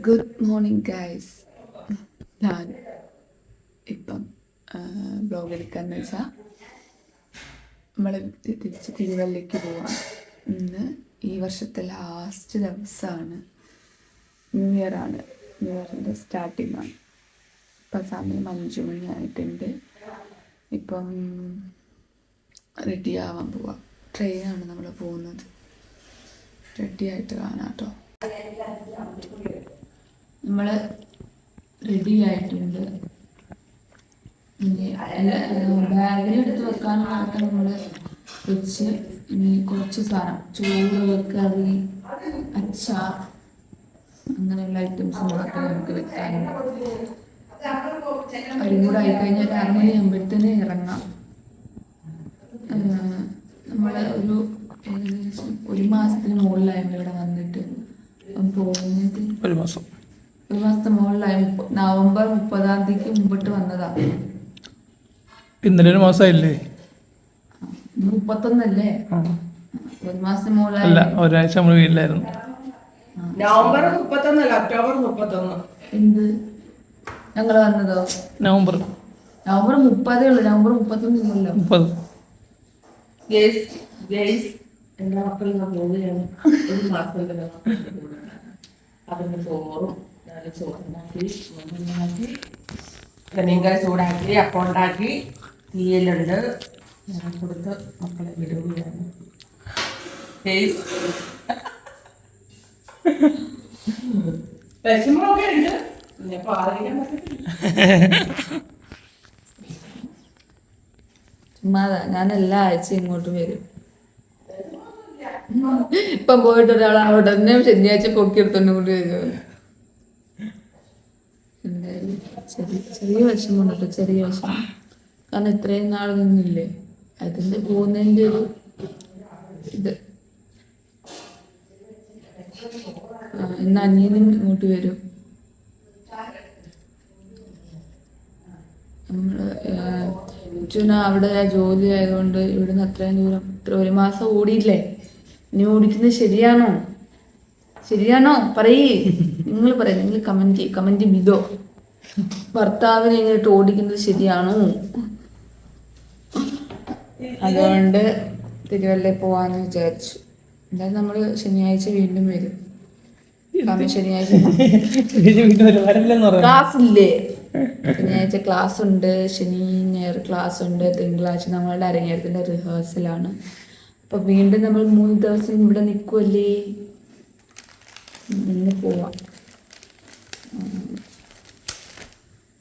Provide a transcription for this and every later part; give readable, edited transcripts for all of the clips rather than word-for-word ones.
Good morning guys. ഞാൻ ഇപ്പം blog എടുക്കാന്ന് വെച്ചാൽ നമ്മൾ തിരിച്ച് തിരുവല്ലയ്ക്ക് പോവാം. ഇന്ന് ഈ വർഷത്തെ ലാസ്റ്റ് ദിവസമാണ്. ന്യൂ ഇയറിൻ്റെ സ്റ്റാർട്ടിംഗ് ആണ്. ഇപ്പം സമയം 5 മണി ആയിട്ടുണ്ട്. ഇപ്പം റെഡി ആവാൻ പോവാം. ട്രെയിനാണ് നമ്മൾ പോകുന്നത്. റെഡി ആയിട്ട് കാണാം കേട്ടോ. നമ്മൾ റെഡി ആയിട്ടുണ്ട്. ബാഗിലെടുത്ത് വെക്കാനൊക്കെ നമ്മൾ വെച്ച് ഇനി കുറച്ച് സാധനം ചോറ്, കറി, അച്ചാർ അങ്ങനെയുള്ള ഐറ്റംസ് മാത്രമേ നമുക്ക് വെക്കാനുള്ളൂ. അതും കൂടെ ആയിക്കഴിഞ്ഞാൽ 6 മണിയാകുമ്പോഴത്തേന് ഇറങ്ങാം. നമ്മൾ ഏകദേശം 1 മാസത്തിന് മുകളിലായിരുന്നു ഇവിടെ വന്നിട്ട്. പോകുന്നത് 1 മാസത്തെ മുകളിലായി. നവംബർ 30-ാം തീയതിക്ക് മുമ്പിട്ട് വന്നതാ. ഇന്നലെ 1 മാസമായില്ലേ? 31 1 മാസത്തിന് മുകളിലായി. അല്ല, ഒരാഴ്ച നമ്മൾ വീട്ടിലായിരുന്നു. നവംബർ 31 അല്ല, ഒക്ടോബർ 31. എന്ത് ഞങ്ങൾ വന്നതോ? നവംബർ 30 ഉള്ളു. നവംബർ 31 ഇല്ലല്ലോ. 30. എല്ലാ മക്കളും പോവുകയാണ്. 1 മാസത്തിന്റെ അതിന് ചോറും ചോറുണ്ടാക്കി, മീൻകറി ചൂടാക്കി, അപ്പം ഉണ്ടാക്കി, തീയലുണ്ട്. ഞാൻ കൊടുത്ത് മക്കളെ വിടുകയാണ്. വിഷമമൊക്കെ ഉണ്ട്. ഇനിയിപ്പോൾ ആലോചിക്കാൻ പറ്റത്തില്ല. ചുമ്മാതാ. ഞാൻ എല്ലാ ആഴ്ചയും ഇങ്ങോട്ട് വരും. ഇപ്പം പോയിട്ട് ഒരാൾ ഉടനെ ശനിയാഴ്ച പൊക്കിയെടുത്തോണ്ട് കൊണ്ട് വരുമല്ലോ. എന്തായാലും ചെറിയ വിഷമമുണ്ട് കേട്ടോ. ചെറിയ വിഷമം. കാരണം ഇത്രയും നാൾ നിന്നില്ലേ, അതിൻ്റെ പോകുന്നതിൻ്റെ ഒരു ഇത്. ഇന്ന് അനിയനും ഇങ്ങോട്ട് വരും. നമ്മള് അവിടെ ജോലി ആയതുകൊണ്ട് ഇവിടുന്ന് അത്രയും ദൂരം 1 മാസം ഓടിയില്ലേ. ഇനി ഓടിക്കുന്നത് ശരിയാണോ പറയേ. നിങ്ങൾ പറയാം, നിങ്ങൾ കമന്റ് ചെയ്തോ. ഭർത്താവിനെ ഇങ്ങോട്ട് ഓടിക്കുന്നത് ശരിയാണോ? അതുകൊണ്ട് തിരുവല്ലയിൽ പോവാന്ന് വിചാരിച്ചു. എന്തായാലും നമ്മള് ശനിയാഴ്ച വീണ്ടും വരും. ശനിയാഴ്ച ക്ലാസ് ഇല്ലേ? ശനിയാഴ്ച ക്ലാസ് ഉണ്ട്, ശനി ഞായർ ക്ലാസ് ഉണ്ട്. തിങ്കളാഴ്ച നമ്മളുടെ അരങ്ങേറ്റത്തിന്റെ റിഹേഴ്സലാണ്. അപ്പൊ വീണ്ടും നമ്മൾ 3 ദിവസം ഇവിടെ നിൽക്കുമല്ലേ. ഇന്ന് പോവാം.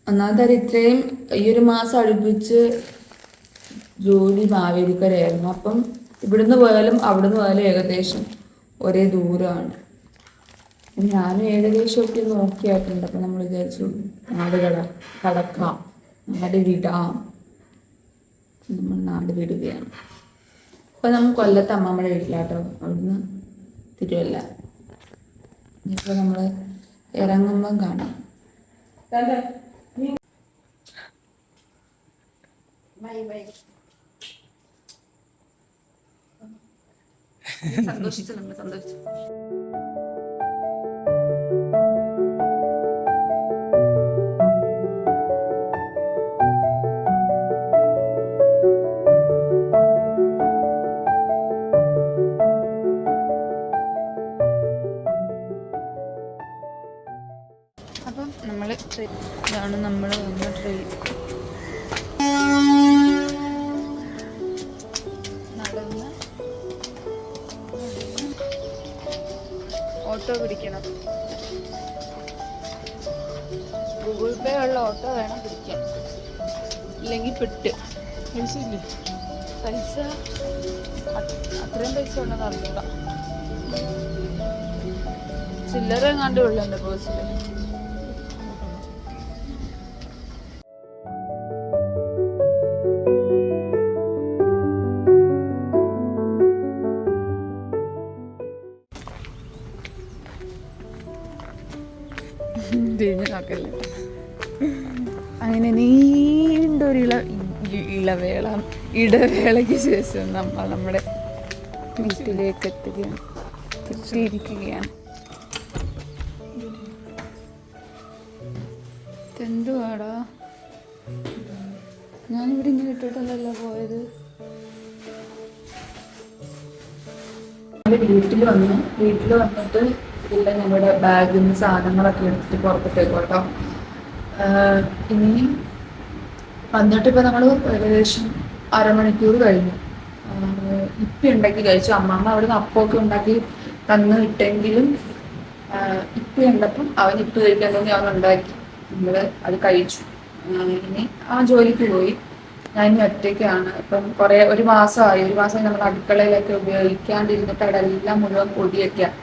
ഒന്നാമത്തെ ഇത്രയും ഈ 1 മാസം അടുപ്പിച്ച് ജോലി മാവേലിക്കരയായിരുന്നു. അപ്പം ഇവിടുന്ന് പോയാലും അവിടുന്ന് പോയാലും ഏകദേശം ഒരേ ദൂരമാണ്. ഞാനും ഏകദേശമൊക്കെ നോക്കിയായിട്ടുണ്ട്. അപ്പം നമ്മൾ വിചാരിച്ചു നാട് കടക്കാം, നാട് വിടാം. നമ്മൾ നാട് വിടുകയാണ്. അപ്പം നമ്മൾ കൊല്ലത്ത് അമ്മമ്മയുടെ വീട്ടിലാട്ടോ. അവിടുന്ന് തിരുവല്ല. ഇനിയിപ്പോൾ നമ്മൾ ഇറങ്ങുമ്പം കാണാം. സന്തോഷിച്ചു. നമ്മൾ സന്തോഷിച്ചു. അപ്പം നമ്മൾ ഇതാണ് നമ്മൾ വന്ന ട്രെയിൻ. നടന്ന് ഓട്ടോ പിടിക്കണം. ഗൂഗിൾ പേ ഉള്ള ഓട്ടോ വേണം പിടിക്കാൻ, ഇല്ലെങ്കിൽ പെട്ട്. പൈസ ഇല്ലേ? പൈസ അത്രയും പൈസ ഉണ്ടെന്ന് അറിഞ്ഞൂടാ. ചില്ലറ എങ്ങാണ്ട് ഉള്ളു എൻ്റെ പേഴ്സിൽ. അങ്ങനെ നീണ്ടൊരു ഇടവേളയ്ക്ക് ശേഷം നമ്മൾ നമ്മുടെ വീട്ടിലേക്ക് എത്തുകയാണ്. തിരിച്ചിരിക്കുകയാണ്. എന്തുവാടാ, ഞാനിവിടെ ഇങ്ങനെ ഇട്ടിട്ടല്ലല്ലോ പോയത്. വീട്ടിൽ വന്നിട്ട് ഇവിടെ ഞങ്ങളുടെ ബാഗിൽ നിന്ന് സാധനങ്ങളൊക്കെ എടുത്തിട്ട് പുറത്തിട്ടേക്കും കേട്ടോ. ഇനി വന്നിട്ട് ഇപ്പം നമ്മൾ ഏകദേശം അരമണിക്കൂർ കഴിഞ്ഞു. ഇപ്പം ഉണ്ടാക്കി കഴിച്ചു. അമ്മമ്മ അവിടെ നിന്ന് അപ്പമൊക്കെ ഉണ്ടാക്കി തന്നു വിട്ടെങ്കിലും ഇപ്പം ഉണ്ടപ്പം അവൻ ഇപ്പം കഴിക്കാൻ തോന്നി അവൻ ഉണ്ടാക്കി, നമ്മൾ അത് കഴിച്ചു. ഇനി അവൻ ജോലിക്ക് പോയി, ഞാൻ ഇനി ഒറ്റയ്ക്കാണ്. ഇപ്പം ഒരു മാസമായി നമ്മൾ അടുക്കളയിലൊക്കെ ഉപയോഗിക്കാണ്ടിരുന്നിട്ട് അവിടെ എല്ലാം മുഴുവൻ പൊടിയൊക്കെയാണ്.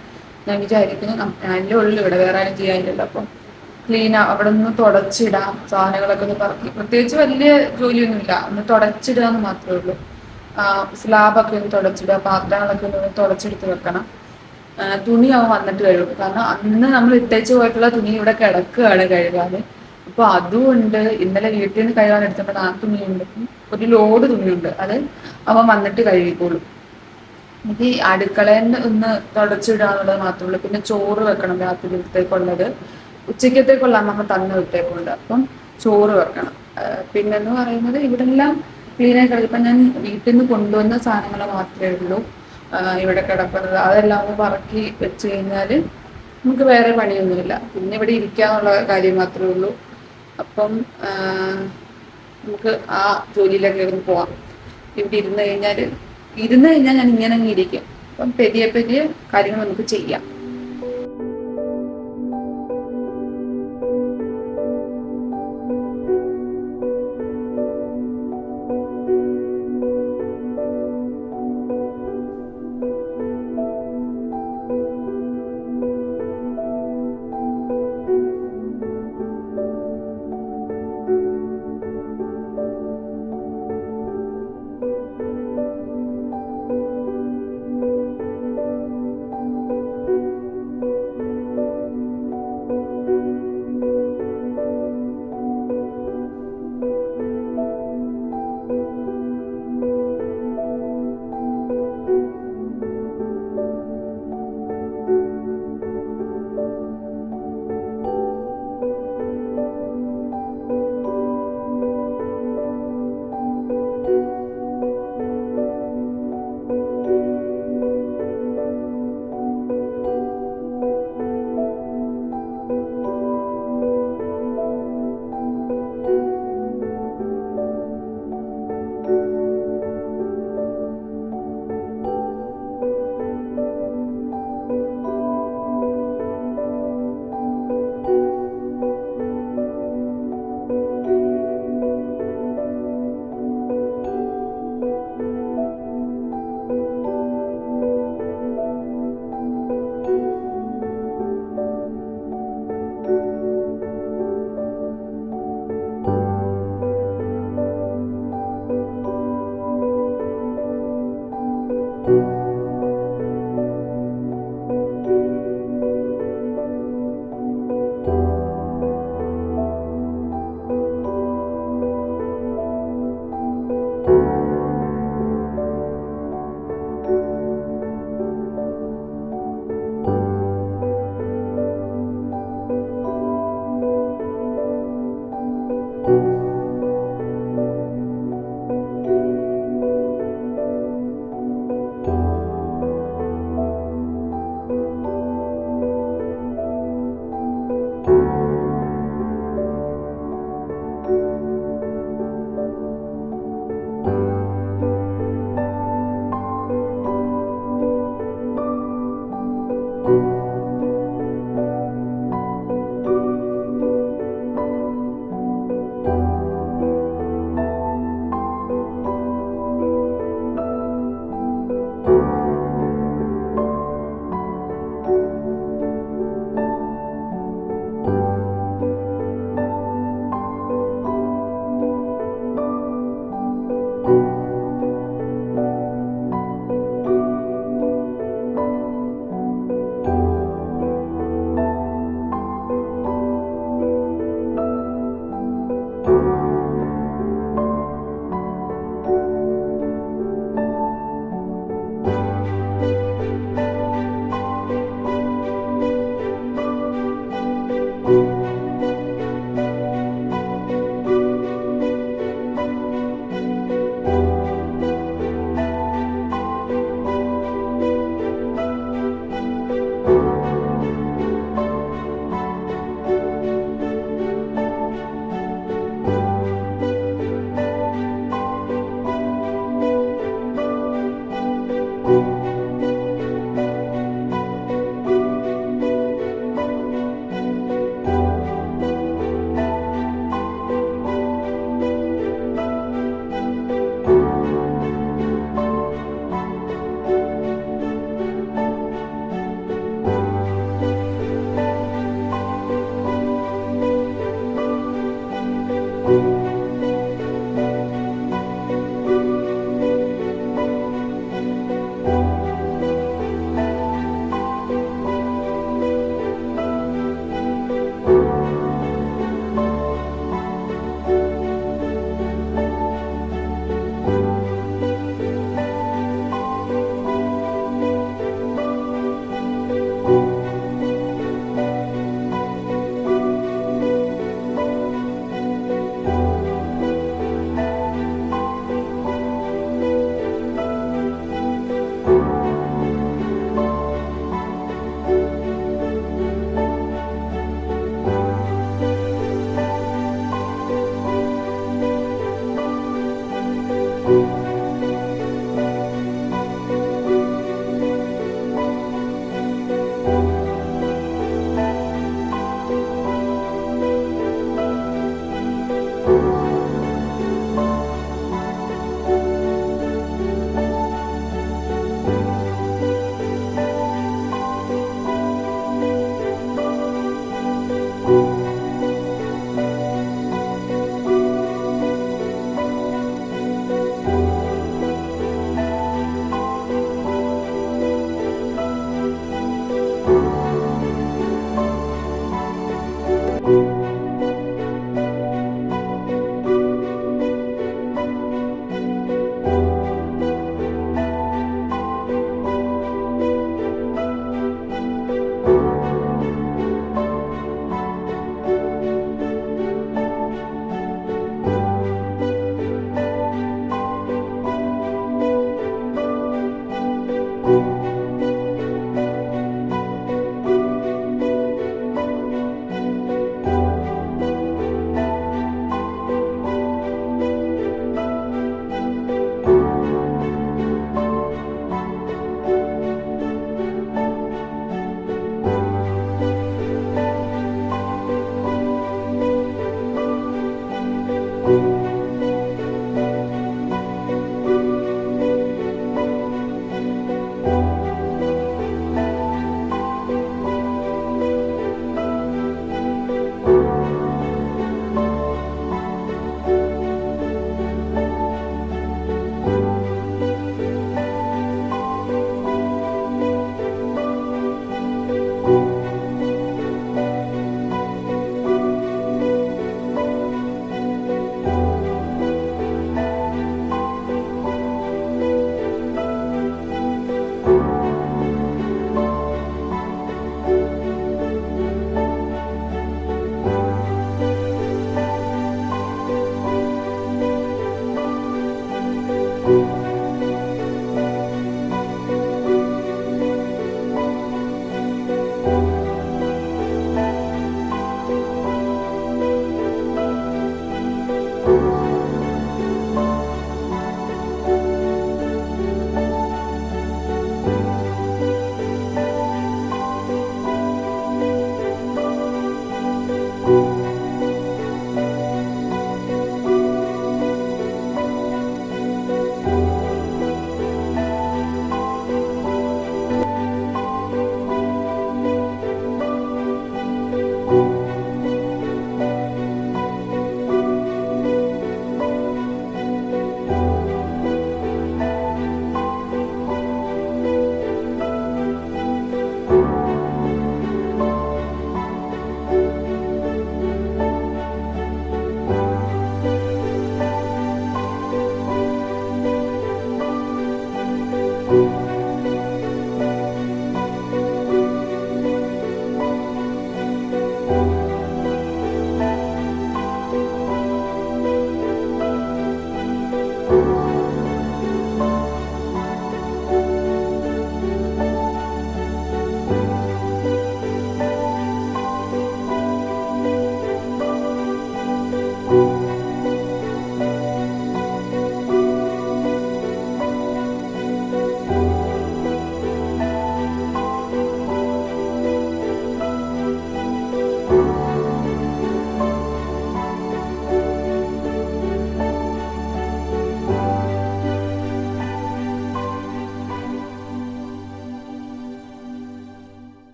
ഞാൻ വിചാരിക്കുന്നു അതിൻ്റെ ഉള്ളിൽ ഇവിടെ വേറെ ആരും ചെയ്യാനില്ലല്ലോ, അപ്പം അവിടെ നിന്ന് തുടച്ചിടാം, സാധനങ്ങളൊക്കെ ഒന്ന് പറക്കി. പ്രത്യേകിച്ച് വലിയ ജോലിയൊന്നുമില്ല, ഒന്ന് തുടച്ചിടുക എന്ന് മാത്രമേ ഉള്ളൂ. സ്ലാബൊക്കെ ഒന്ന് തുടച്ചിടുക, പാത്രങ്ങളൊക്കെ ഒന്ന് തുടച്ചെടുത്ത് വെക്കണം. തുണി അവൻ വന്നിട്ട് കഴുകും, കാരണം അന്ന് നമ്മൾ ഇട്ടേച്ച് പോയിട്ടുള്ള തുണി ഇവിടെ കിടക്കുകയാണ് കഴുകാതെ. അപ്പോൾ അതുകൊണ്ട് ഇന്നലെ വീട്ടിൽ നിന്ന് കഴുകാൻ എടുത്തപ്പോൾ ആ തുണിയുണ്ട്, ഒരു ലോഡ് തുണിയുണ്ട്, അത് അവൻ വന്നിട്ട് കഴുകിക്കോളും. എനിക്ക് അടുക്കളയിൽ ഒന്ന് തുടച്ചിടുക എന്നുള്ളത് മാത്രമേ ഉള്ളൂ. പിന്നെ ചോറ് വെക്കണം, രാത്രിയിലത്തേക്കുള്ളത്. ഉച്ചക്കത്തേക്കുള്ള അമ്മ തന്നു വിട്ടേക്കുണ്ട്, അപ്പം ചോറ് വെക്കണം. പിന്നെന്ന് പറയുന്നത് ഇവിടെ എല്ലാം ക്ലീനായി കിടക്കും. ഇപ്പം ഞാൻ വീട്ടിൽ നിന്ന് കൊണ്ടുവന്ന സാധനങ്ങൾ മാത്രമേ ഉള്ളൂ ഇവിടെ കിടക്കുന്നത്. അതെല്ലാം ഒന്ന് പറക്കി വെച്ച് കഴിഞ്ഞാൽ നമുക്ക് വേറെ പണിയൊന്നുമില്ല. പിന്നെ ഇവിടെ ഇരിക്കാന്നുള്ള കാര്യം മാത്രമേ ഉള്ളൂ. അപ്പം നമുക്ക് ആ ജോലിയിലൊക്കെ ഇരുന്ന് പോവാം. ഇവിടെ ഇരുന്ന് കഴിഞ്ഞാൽ ഞാൻ ഇങ്ങനെ അങ്ങ് ഇരിക്കും. അപ്പം പെരിയ കാര്യങ്ങൾ നമുക്ക് ചെയ്യാം.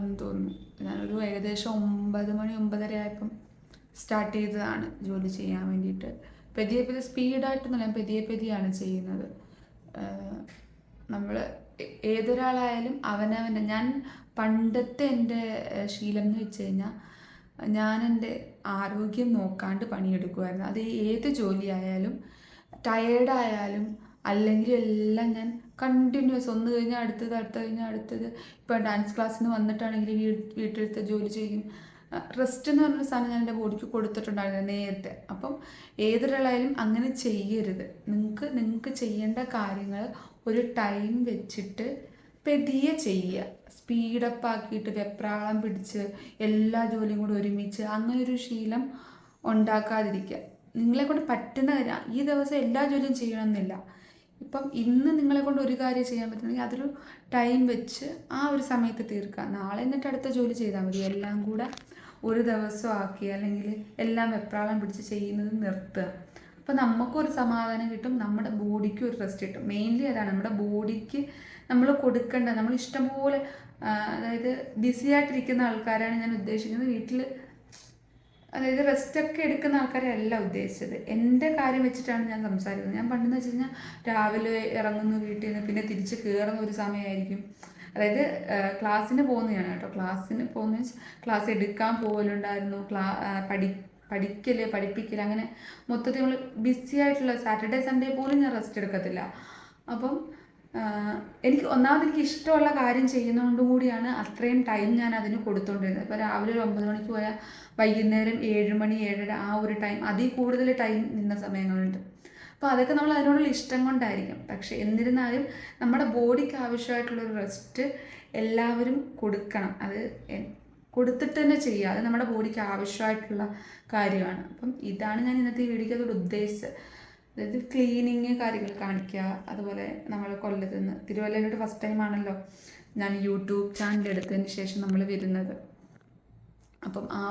ആണെന്ന് തോന്നുന്നു. ഞാനൊരു ഏകദേശം 9 മണി 9:30 ആയപ്പം സ്റ്റാർട്ട് ചെയ്തതാണ് ജോലി ചെയ്യാൻ വേണ്ടിയിട്ട്. പതിയെ പതിയെ സ്പീഡായിട്ടൊന്നുമില്ല, ഞാൻ പതിയെ പതിയാണ് ചെയ്യുന്നത്. നമ്മൾ ഏതൊരാളായാലും അവനവൻ്റെ, ഞാൻ പണ്ടത്തെ എൻ്റെ ശീലം എന്ന് വെച്ച് കഴിഞ്ഞാൽ ഞാൻ എൻ്റെ ആരോഗ്യം നോക്കാണ്ട് പണിയെടുക്കുമായിരുന്നു. അത് ഏത് ജോലിയായാലും ടയേർഡായാലും അല്ലെങ്കിൽ എല്ലാം ഞാൻ കണ്ടിന്യൂസ് ഒന്ന് കഴിഞ്ഞാൽ അടുത്തത്, അടുത്ത കഴിഞ്ഞാൽ അടുത്തത്. ഇപ്പോൾ ഡാൻസ് ക്ലാസ്സിന് വന്നിട്ടാണെങ്കിൽ വീട്ടിലത്തെ ജോലി ചെയ്യും. റെസ്റ്റ് എന്ന് പറഞ്ഞൊരു സാധനം ഞാൻ എൻ്റെ ബോഡിക്ക് കൊടുത്തിട്ടുണ്ടായിരുന്നു നേരത്തെ. അപ്പം ഏതൊരാളായാലും അങ്ങനെ ചെയ്യരുത്. നിങ്ങൾക്ക് ചെയ്യേണ്ട കാര്യങ്ങൾ ഒരു ടൈം വെച്ചിട്ട് പതിയെ ചെയ്യുക. സ്പീഡപ്പ് ആക്കിയിട്ട് വെപ്രാളം പിടിച്ച് എല്ലാ ജോലിയും കൂടെ ഒരുമിച്ച് അങ്ങനെ ഒരു ശീലം ഉണ്ടാക്കാതിരിക്കുക. നിങ്ങളെക്കൊണ്ട് പറ്റുന്ന കാര്യം, ഈ ദിവസം എല്ലാ ജോലിയും ചെയ്യണമെന്നില്ല. ഇപ്പം ഇന്ന് നിങ്ങളെക്കൊണ്ട് ഒരു കാര്യം ചെയ്യാൻ പറ്റുന്നെങ്കിൽ അതൊരു ടൈം വെച്ച് ആ ഒരു സമയത്ത് തീർക്കുക. നാളെ എന്നിട്ട് അടുത്ത ജോലി ചെയ്താൽ മതി. എല്ലാം കൂടെ ഒരു ദിവസം ആക്കി അല്ലെങ്കിൽ എല്ലാം വെപ്രാളം പിടിച്ച് ചെയ്യുന്നത് നിർത്തുക. അപ്പോൾ നമുക്കൊരു സമാധാനം കിട്ടും, നമ്മുടെ ബോഡിക്ക് ഒരു റെസ്റ്റ് കിട്ടും. മെയിൻലി അതാണ് നമ്മുടെ ബോഡിക്ക് നമ്മൾ കൊടുക്കേണ്ട. നമ്മൾ ഇഷ്ടംപോലെ അതായത് ബിസി ആയിട്ടിരിക്കുന്ന ആൾക്കാരാണ് ഞാൻ ഉദ്ദേശിക്കുന്നത്. വീട്ടിൽ അതായത് റെസ്റ്റൊക്കെ എടുക്കുന്ന ആൾക്കാരെ അല്ല ഉദ്ദേശിച്ചത്. എൻ്റെ കാര്യം വെച്ചിട്ടാണ് ഞാൻ സംസാരിക്കുന്നത്. ഞാൻ പണ്ടെന്ന് വെച്ച് കഴിഞ്ഞാൽ രാവിലെ ഇറങ്ങുന്നു വീട്ടിൽ നിന്ന്, പിന്നെ തിരിച്ച് കയറുന്ന ഒരു സമയമായിരിക്കും. അതായത് ക്ലാസ്സിന് പോകുന്നതാണ് കേട്ടോ. ക്ലാസ്സിന് പോകുന്ന ക്ലാസ് എടുക്കാൻ പോകലുണ്ടായിരുന്നു, പഠിപ്പിക്കൽ അങ്ങനെ മൊത്തത്തിൽ നമ്മൾ ബിസി ആയിട്ടുള്ള സാറ്റർഡേ സൺഡേ പോലും ഞാൻ റെസ്റ്റ് എടുക്കത്തില്ല. അപ്പം എനിക്ക് ഇഷ്ടമുള്ള കാര്യം ചെയ്യുന്നതുകൊണ്ട് കൂടിയാണ് അത്രയും ടൈം ഞാൻ അതിന് കൊടുത്തുകൊണ്ടിരുന്നത്. ഇപ്പോൾ രാവിലെ ഒരു 9 മണിക്ക് പോയാൽ വൈകുന്നേരം 7 മണി 7:30 ആ ഒരു ടൈം, അതിൽ കൂടുതൽ ടൈം നിന്ന സമയങ്ങളുണ്ട്. അപ്പോൾ അതൊക്കെ നമ്മൾ അതിനോടുള്ള ഇഷ്ടം കൊണ്ടായിരിക്കും. പക്ഷെ എന്നിരുന്നാലും നമ്മുടെ ബോഡിക്ക് ആവശ്യമായിട്ടുള്ളൊരു റെസ്റ്റ് എല്ലാവരും കൊടുക്കണം. അത് കൊടുത്തിട്ട് തന്നെ ചെയ്യുക. അത് നമ്മുടെ ബോഡിക്ക് ആവശ്യമായിട്ടുള്ള കാര്യമാണ്. അപ്പം ഇതാണ് ഞാൻ ഇന്നത്തെ ഈ വീഡിയോയ്ക്കകത്തോട് ഉദ്ദേശിച്ചത്. അതായത് ക്ലീനിങ് കാര്യങ്ങൾ കാണിക്കുക. അതുപോലെ നമ്മൾ കൊല്ലത്ത് നിന്ന് തിരുവല്ലയിലോട്ട് ഫസ്റ്റ് ടൈമാണല്ലോ ഞാൻ യൂട്യൂബ് ചാനൽ എടുത്തതിന് ശേഷം നമ്മൾ വരുന്നത്. അപ്പം ആ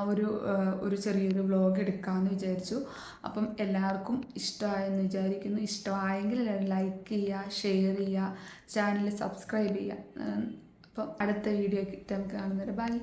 ഒരു ചെറിയൊരു വ്ലോഗ് എടുക്കാമെന്ന് വിചാരിച്ചു. അപ്പം എല്ലാവർക്കും ഇഷ്ടമായെന്ന് വിചാരിക്കുന്നു. ഇഷ്ടമായെങ്കിൽ എല്ലാവരും ലൈക്ക് ചെയ്യുക, ഷെയർ ചെയ്യുക, ചാനൽ സബ്സ്ക്രൈബ് ചെയ്യുക. അപ്പം അടുത്ത വീഡിയോ കിട്ടാൻ കാണുന്നവരെ ബൈ.